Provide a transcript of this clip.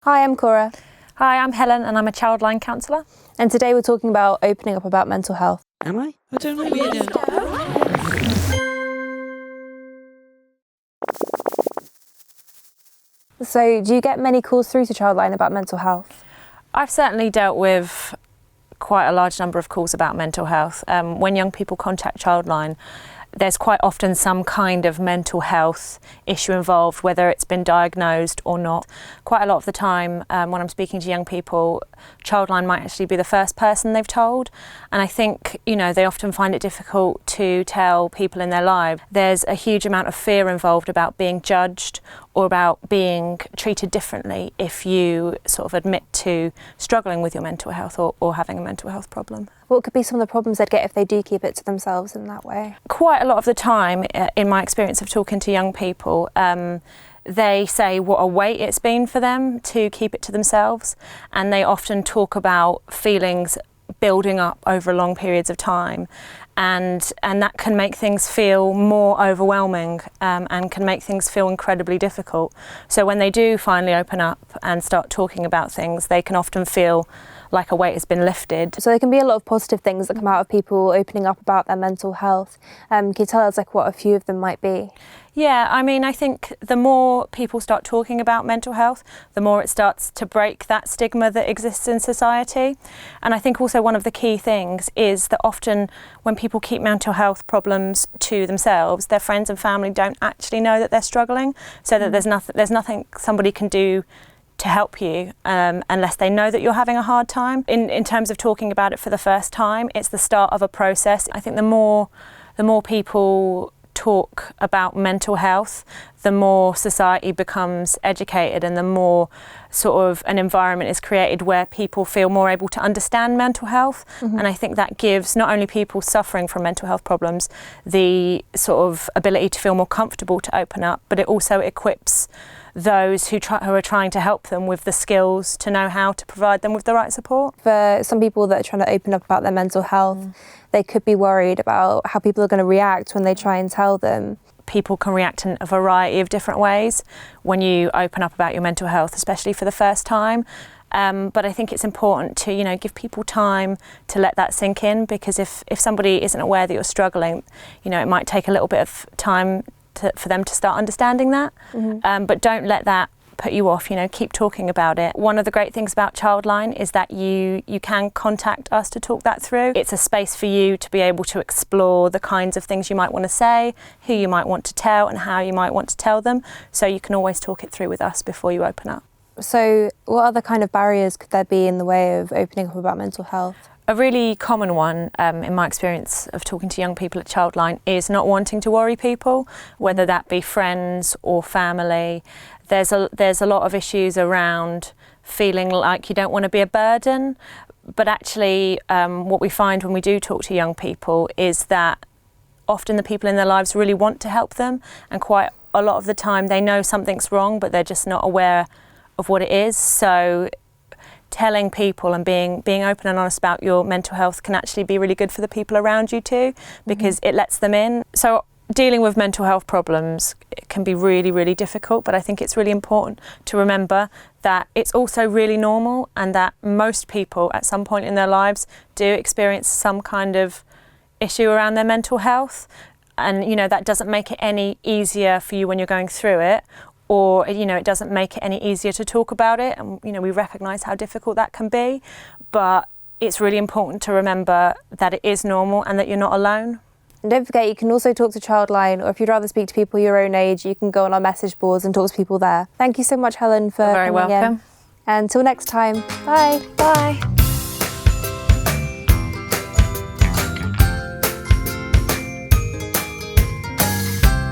Hi, I'm Cora. Hi, I'm Helen and I'm a Childline Counsellor. And today we're talking about opening up about mental health. Am I? I don't know yet. So do you get many calls through to Childline about mental health? I've certainly dealt with quite a large number of calls about mental health. When young people contact Childline, there's quite often some kind of mental health issue involved, whether it's been diagnosed or not. Quite a lot of the time when I'm speaking to young people, Childline might actually be the first person they've told. And I think, they often find it difficult to tell people in their lives. There's a huge amount of fear involved about being judged or about being treated differently if you sort of admit to struggling with your mental health or having a mental health problem. What could be some of the problems they'd get if they do keep it to themselves in that way? Quite a lot of the time, in my experience of talking to young people, they say what a weight it's been for them to keep it to themselves, and they often talk about feelings building up over long periods of time, and that can make things feel more overwhelming and can make things feel incredibly difficult. So when they do finally open up and start talking about things, they can often feel like a weight has been lifted. So there can be a lot of positive things that come out of people opening up about their mental health. Can you tell us what a few of them might be? Yeah, I think the more people start talking about mental health, the more it starts to break that stigma that exists in society. And I think also one of the key things is that often when people keep mental health problems to themselves, their friends and family don't actually know that they're struggling, so that there's nothing somebody can do to help you unless they know that you're having a hard time. In terms of talking about it for the first time, it's the start of a process. I think the more people talk about mental health, the more society becomes educated and the more sort of an environment is created where people feel more able to understand mental health. And I think that gives not only people suffering from mental health problems the sort of ability to feel more comfortable to open up, but it also equips those who are trying to help them with the skills to know how to provide them with the right support. For some people that are trying to open up about their mental health, they could be worried about how people are going to react when they try and tell them. People can react in a variety of different ways when you open up about your mental health, especially for the first time. But I think it's important to, give people time to let that sink in, because if somebody isn't aware that you're struggling, it might take a little bit of time for them to start understanding that. But don't let that put you off, keep talking about it. One of the great things about Childline is that you can contact us to talk that through. It's a space for you to be able to explore the kinds of things you might want to say, who you might want to tell and how you might want to tell them, so you can always talk it through with us before you open up. So what other kind of barriers could there be in the way of opening up about mental health? A really common one, in my experience of talking to young people at Childline, is not wanting to worry people, whether that be friends or family. There's a lot of issues around feeling like you don't want to be a burden, but actually what we find when we do talk to young people is that often the people in their lives really want to help them, and quite a lot of the time they know something's wrong, but they're just not aware of what it is. So telling people and being open and honest about your mental health can actually be really good for the people around you too, because it lets them in. So dealing with mental health problems can be really, really difficult, but I think it's really important to remember that it's also really normal, and that most people at some point in their lives do experience some kind of issue around their mental health. And that doesn't make it any easier for you when you're going through it, or it doesn't make it any easier to talk about it, and we recognise how difficult that can be, but it's really important to remember that it is normal and that you're not alone. And don't forget, you can also talk to Childline, or if you'd rather speak to people your own age, you can go on our message boards and talk to people there. Thank you so much, Helen, for You're very coming welcome. in. And until next time, bye. Bye.